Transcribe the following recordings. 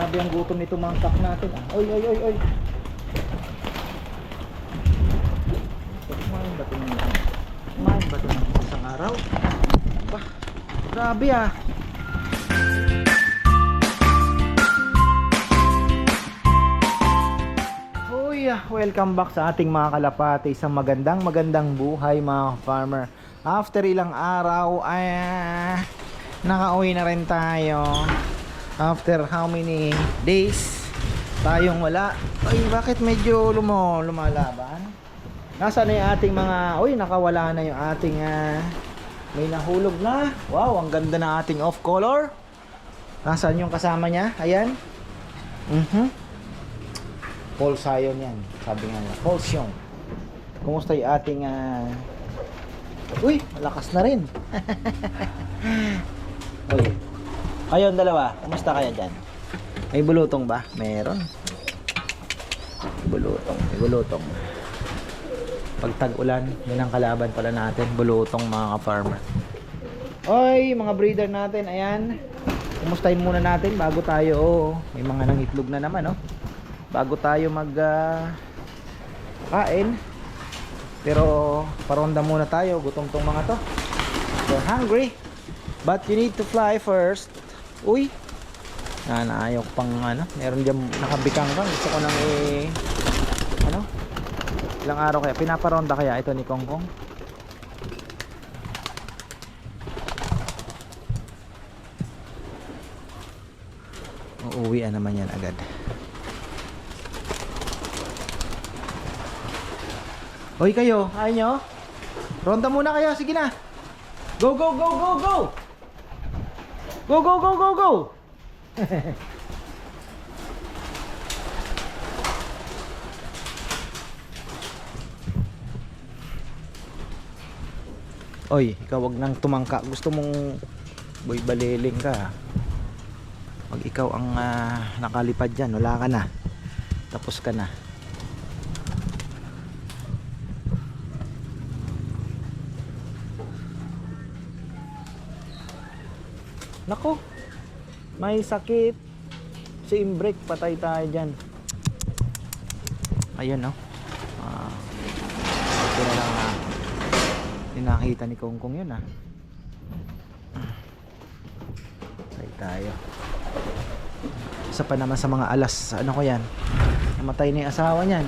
Grabe ang gutom nito mga kak natin. Oy, oy, oy, oy. Kumain ba ito ng kumain ba ito ng isang araw? Bah, grabe ah. Uy, welcome back sa ating mga kalapati. Isang magandang buhay mga farmer. After ilang araw ay nakauwi na rin tayo. After how many days tayong wala. Ay, bakit medyo lumalaban? Nasaan na yung ating mga nakawala na yung ating may nahulog na. Wow, ang ganda na ating off color. Nasaan yung kasama niya? Ayan. False Sion yan. Sabi nga niya, false yun. Kumusta yung ating malakas na rin. Uy, ayun dalawa, kumusta kaya dyan? May bulutong ba? Meron. May bulutong. Pag tag-ulan, yun ang kalaban pala natin. Bulutong mga ka-farmer. Oy, mga breeder natin, ayan. Kumustahin muna natin bago tayo, may mga nangitlog na naman, bago tayo mag kain. Pero paronda muna tayo, gutom tong mga to. They're hungry, but you need to fly first. Uy, naayok pang meron dyan nakabikang kang. Gusto ko nang ilang araw kaya pinaparonda kaya ito ni Kongkong. Uuwi naman yan agad. Hoy kayo, ayaw nyo? Ronda muna kayo, sige na. Go, go, go, go, go. Go, go, go, go, go. Oy, ikaw wag nang tumangka. Gusto mong boy baliling ka. Pag ikaw ang nakalipad dyan, wala ka na. Tapos ka na. Nako, may sakit si imbrek, patay tayo dyan. Ayun ito na lang nakita ni Kongkong yun patay tayo. Isa pa naman sa mga alas, ko yan, namatay na yung asawa niyan.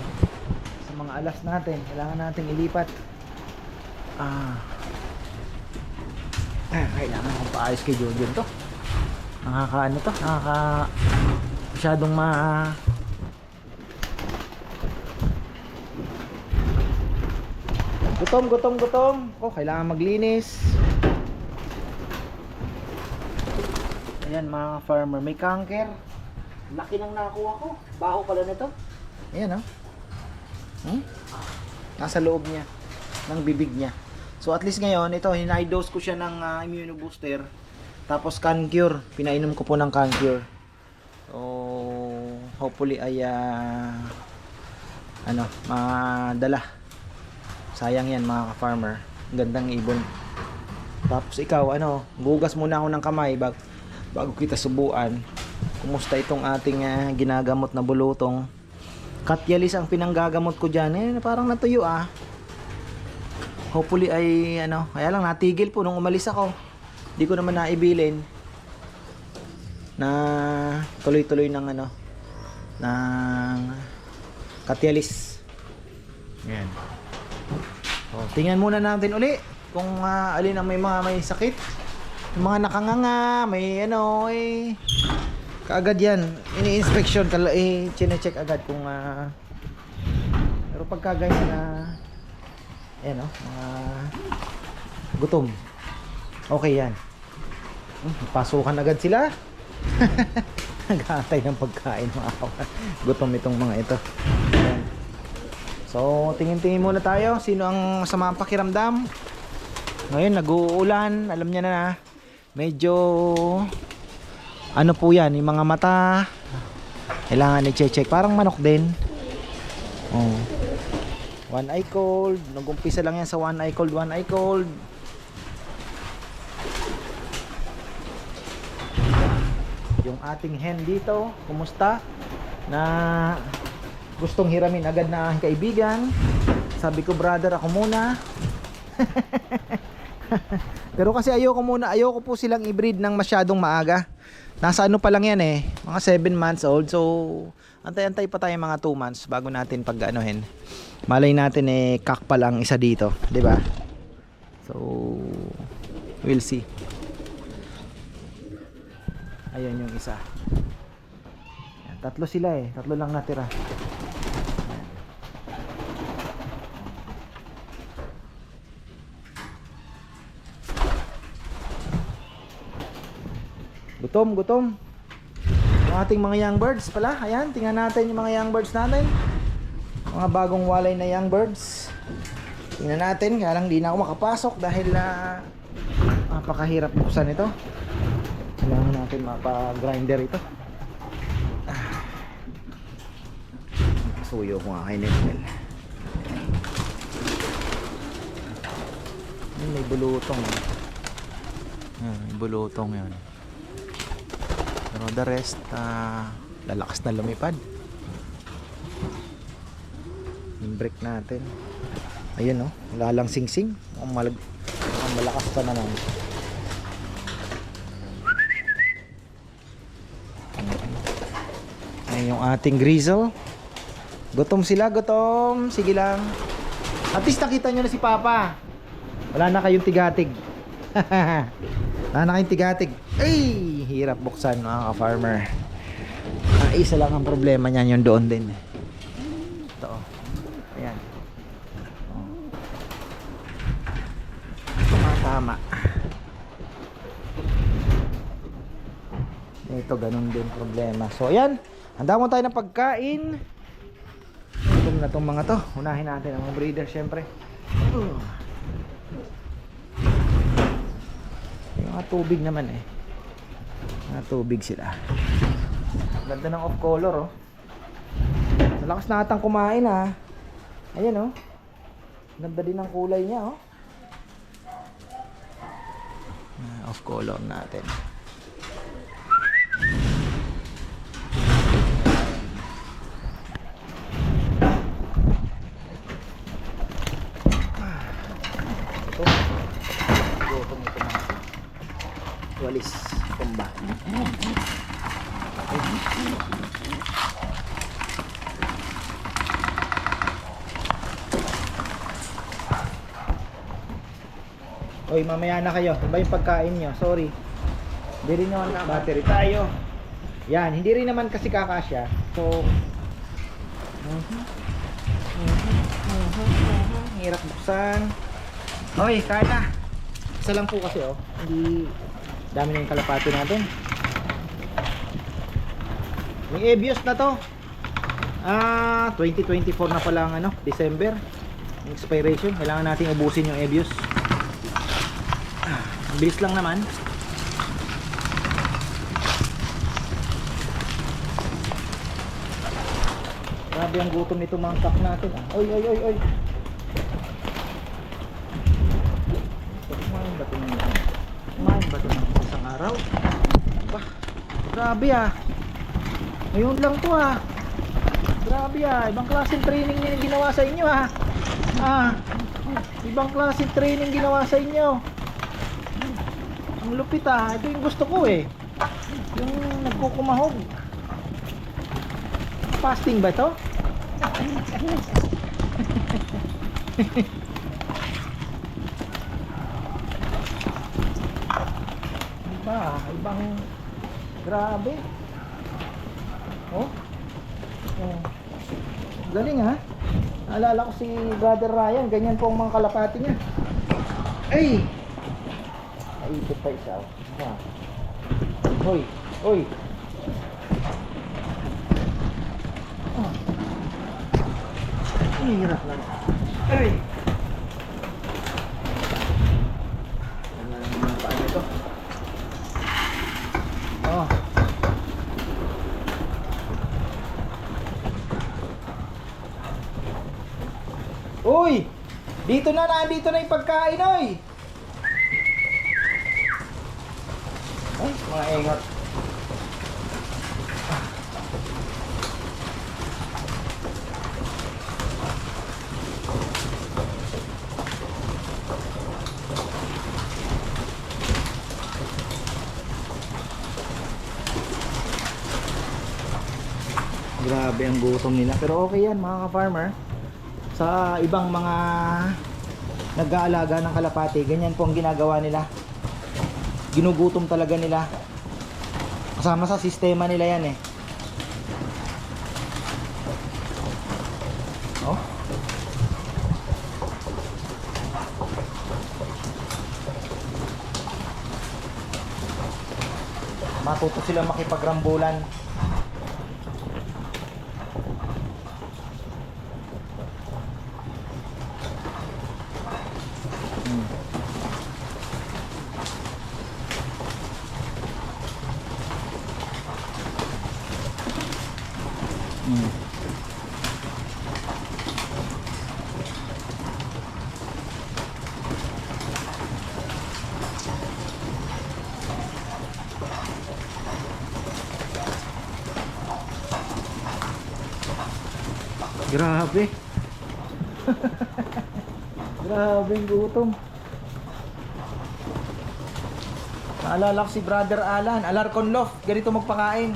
Sa mga alas natin, kailangan natin ilipat. Kailangan kong paayos kay Jojo to. Masyadong gutom. Kailangan maglinis. Ayan mga farmer, may kanker. Laki nang nakuha ko. Baho pala nito. Ayan nasa loob niya, ng bibig niya. So at least ngayon, ito, hinai-dose ko siya ng immunobooster. Tapos CanCure, pinainom ko po ng CanCure. So hopefully ay madala. Sayang yan mga ka-farmer. Gandang ibon. Tapos ikaw, bugas muna ako ng kamay bago kita subuan. Kumusta itong ating ginagamot na bulutong? Katyalis ang pinanggagamot ko dyan. Parang natuyo Hopefully ay kaya lang natigil po nung umalis ako. Di ko naman naibilin na tuloy-tuloy ng ng katyalis. Yan. Tingnan muna natin uli kung alin ang may sakit. Yung mga nakanganga, may kaagad yan. Ini-inspection, chine-check agad kung pero pagka ganyan mga gutom. Okay yan. Pasukan agad sila. Nag-aantay ng pagkain mga kawan. Gutom itong mga ito. Ayan. So tingin-tingin muna tayo. Sino ang masama ang pakiramdam? Ngayon nag-uulan. Alam niya na medyo po yan, yung mga mata kailangan i-check. Parang manok din. One eye cold. Nag-umpisa lang yan sa one eye cold. yung ating hen dito. Kumusta? Na gustong hiramin agad na aking kaibigan. Sabi ko, brother, ako muna. Pero kasi ayoko po silang i-breed ng masyadong maaga. Nasa ano pa lang yan eh, mga 7 months old. So antay-antay pa tayo mga 2 months bago natin pag-anuhin. Malay natin eh, kak pa lang isa dito, 'di ba? So we'll see. Ayun yung isa. Yan, tatlo sila eh, tatlo lang natira. Gutom. Yung ating mga young birds pala. Ayan, tingnan natin yung mga young birds natin. Mga bagong walay na young birds. Tingnan natin, kaya lang di na ako makapasok dahil napakahirap buksan ito. Kailangan natin mapa-grinder ito. Suyo ko nga kay Nesmel. May bulutong. May bulutong yun. Pero the rest, lalakas na lumipad. Yung brake natin. Ayun oh, wala lang sing-sing. Mukhang malakas pa naman. Ayun yung ating grizzle. Gutom sila, gutom. Sige lang. At least nakita nyo na si Papa. Wala na kayong tigatig. Wala na kayong tigatig. Ay! Hirap buksan mga ka-farmer. Isa lang ang problema niyan, yung doon din. Ito. Ayan. Tama. Ito, ganun din problema. So, ayan. Handa mo tayo ng pagkain. Gutom na itong mga to. Unahin natin ang mga breeder, syempre. Yung mga tubig naman eh. Mga tubig sila. Ganda ng off color oh. Malakas na atang kumain ah. Ayan oh. Ganda din ang kulay niya oh. Off color natin. Ito. Gutom ito mga walis kumba. Oy, mamaya na kayo. Iba yung pagkain nyo. Sorry. Hindi rin naman battery tayo. Yan, hindi rin naman kasi kakasya. So hirap buksan. Oy, kain na. Isa lang po kasi oh. Hindi dami na yung kalapati natin. Yung Ebios na to 2024 na pala ang ano, December yung expiration. Kailangan natin ubusin yung Ebios. Bilis lang naman. Grabe ang gutom nito mga kak natin ah. Oy. Kumain ba ito ng isang araw? Bah, grabe ah. Ngayon lang to ah. Grabe ah. Ibang klaseng training nyo yung ginawa sa inyo ah. Ibang klaseng training ginawa sa inyo. Ang lupit ah. Ito yung gusto ko eh. Yung nagkukumahog. Fasting ba ito? Ibang grabe. Oh. Galing ha. Naalala ko si Brother Ryan, ganyan po ang mga kalapati niya. Ay! Naipit pa isa. Hoy. Hirap lang. Ay! Paano ito? Oh. Uy! Nandito na yung pagkain, oy! Ay, mga engot. Grabe ang gutom nila. Pero okay yan mga ka-farmer. Sa ibang mga nag-aalaga ng kalapati, ganyan po ang ginagawa nila. Ginugutom talaga nila. Kasama sa sistema nila yan eh. Oh. Matuto sila makipagrambulan. Grabe. Grabe ang gutom. Naalala ko si Brother Alan, Alarcon Loft, ganito magpakain.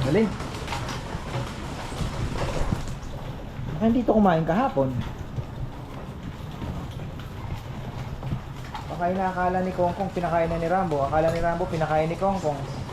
Galing. Baka hindi ito kumain kahapon. Baka inaakala ni Kongkong pinakain na ni Rambo. Akala ni Rambo pinakain ni Kongkong.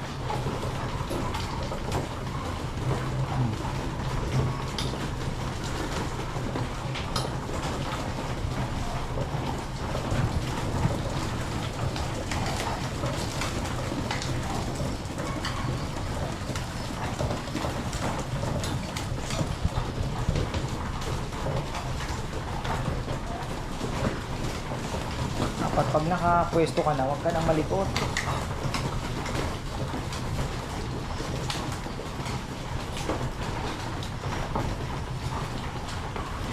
Pag nakapwesto ka na, huwag ka nang malikot.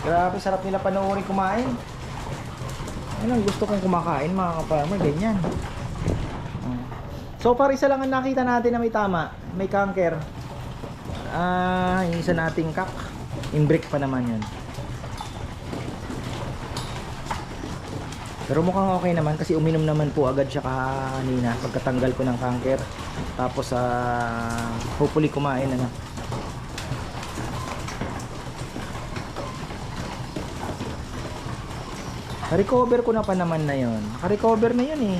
Grabe, sarap nila panoorin kumain. Yan ang gusto kong kumakain mga ka-farmer, ganyan. So far, isa lang ang nakita natin na may tama. May canker. Yung isa nating kak. Imbrick pa naman yun. Pero mukhang okay naman kasi uminom naman po agad siya kanina pagkatanggal ko ng canker. Tapos hopefully kumain na. Recover ko na pa naman na yon. Naka-recover na yun eh.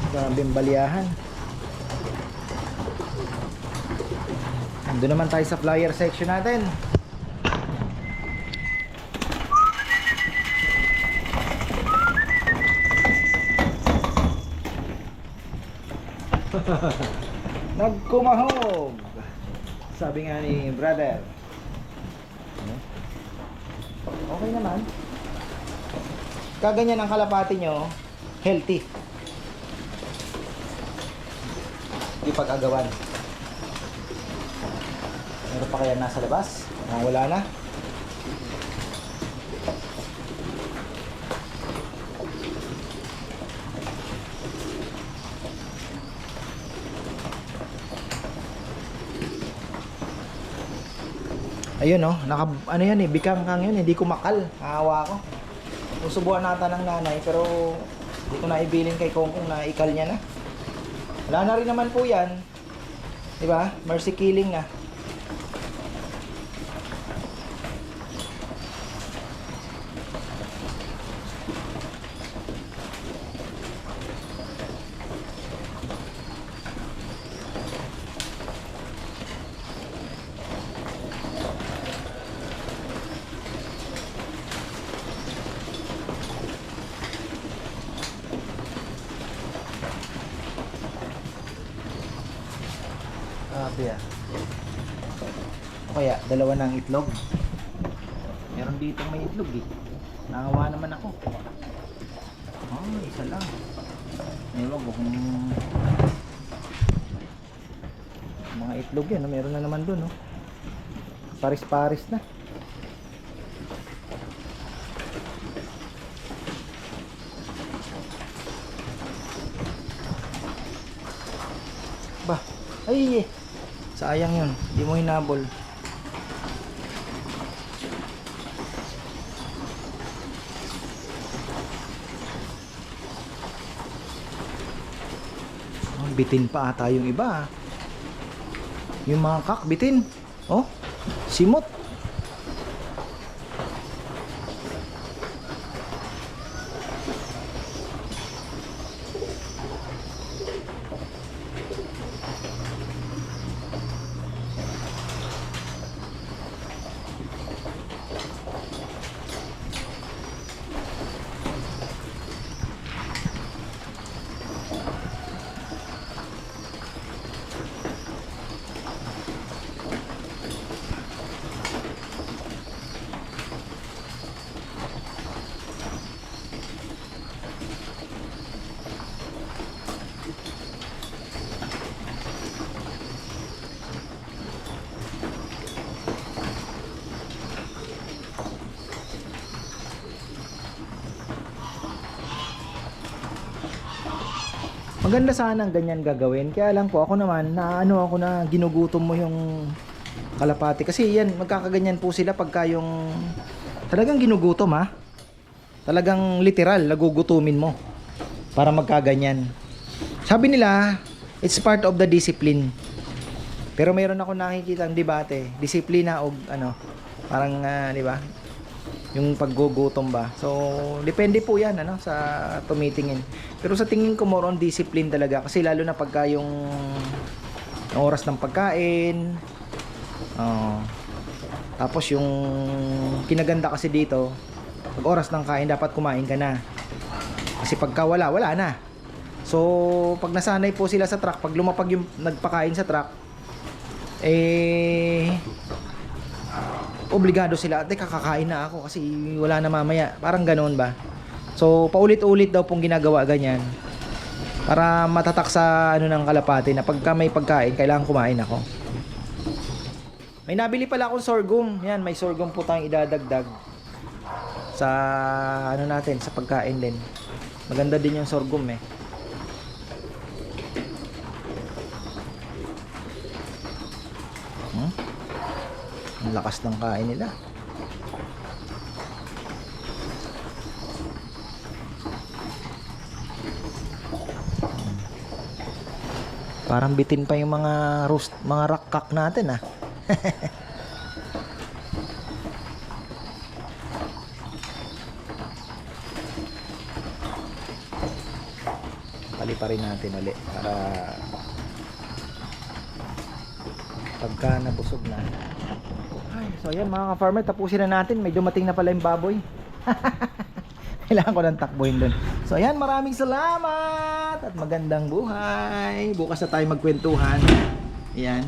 Grabing baliyahan. Doon naman tayo sa flyer section natin. Nagkumahog, sabi nga ni brother. Okay naman. Kaganyan ang kalapati nyo, healthy. Di pag-agawan. Meron pa kaya nasa labas? Wala na. Ayun oh, ano yan eh, bikang kang yun, hindi kumakal. Hawa ko. Susubuan nata ng nanay pero hindi ko na ibilin kay Kongkong na ikal niya na. Wala na rin naman po yan. Diba? Mercy killing na. Kuya. O kaya, dalawa ng itlog. Meron dito may itlog eh. Nakawa naman ako. Oh, isa lang. Ewan ko kung mga itlog yan. Meron na naman dun. Paris-paris na. Bah, ay, sayang yun. Di mo hinabol. Oh, bitin pa ata yung iba. Yung mga kak, bitin. Oh, simot. Maganda sana ang ganyan gagawin. Kaya lang po ako naman na ano ako na ginugutom mo yung kalapati. Kasi yan, magkakaganyan po sila pagka yung talagang ginugutom ha. Talagang literal, nagugutumin mo para magkaganyan. Sabi nila, it's part of the discipline. Pero mayroon ako nakikita ang debate, disiplina o ano, parang di ba? Yung paggugutom ba. So, depende po 'yan ano sa tumitingin. Pero sa tingin ko more on discipline talaga kasi lalo na pagka yung oras ng pagkain. Tapos yung kinaganda kasi dito, pag oras ng kain dapat kumain ka na. Kasi pagka wala na. So, pag nasanay po sila sa truck, pag lumapag yung nagpakain sa truck, obligado sila, ate kakakain na ako kasi wala na mamaya. Parang ganoon ba? So, paulit-ulit daw pong ginagawa ganyan. Para matatak sa ano ng kalapati na pagka may pagkain, kailangan kumain ako. May nabili pala akong sorghum. Yan, may sorghum po tayong idadagdag sa ano natin, sa pagkain din. Maganda din yung sorghum eh. Ang lakas ng kain nila. Parang bitin pa yung mga roast, mga rakkak natin ah. Palipa rin natin ulit para pagka nabusog na. So ayan mga ka-farmer, tapusin na natin. May dumating na pala yung baboy. Kailangan ko ng takbuhin dun. So ayan, maraming salamat at magandang buhay. Bukas na tayo magkwentuhan. Ayan.